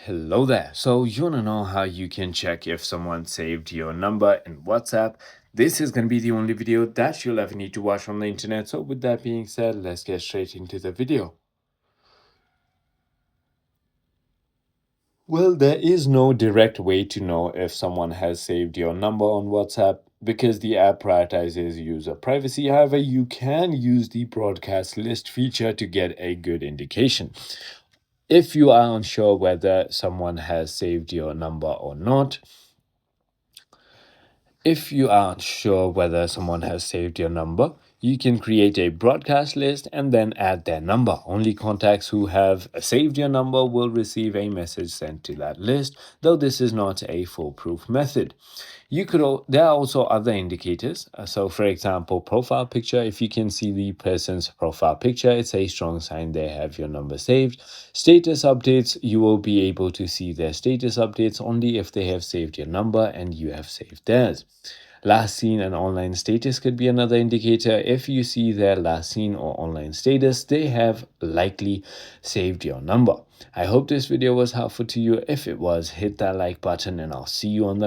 Hello there. So, you want to know how you can check if someone saved your number in WhatsApp? This is going to be the only video that you'll ever need to watch on the internet. So, with that being said, let's get straight into the video. Well, there is no direct way to know if someone has saved your number on WhatsApp because the app prioritizes user privacy. However, you can use the broadcast list feature to get a good indication. If you are unsure whether someone has saved your number or not, if you aren't sure whether someone has saved your number, you can create a broadcast list and then add their number. Only contacts who have saved your number will receive a message sent to that list, though this is not a foolproof method. There are also other indicators. So, for example, profile picture. If you can see the person's profile picture, it's a strong sign they have your number saved. Status updates, you will be able to see their status updates only if they have saved your number and you have saved theirs. Last seen and online status could be another indicator. If you see their last seen or online status, they have likely saved your number. I hope this video was helpful to you. If it was, hit that like button and I'll see you on the next.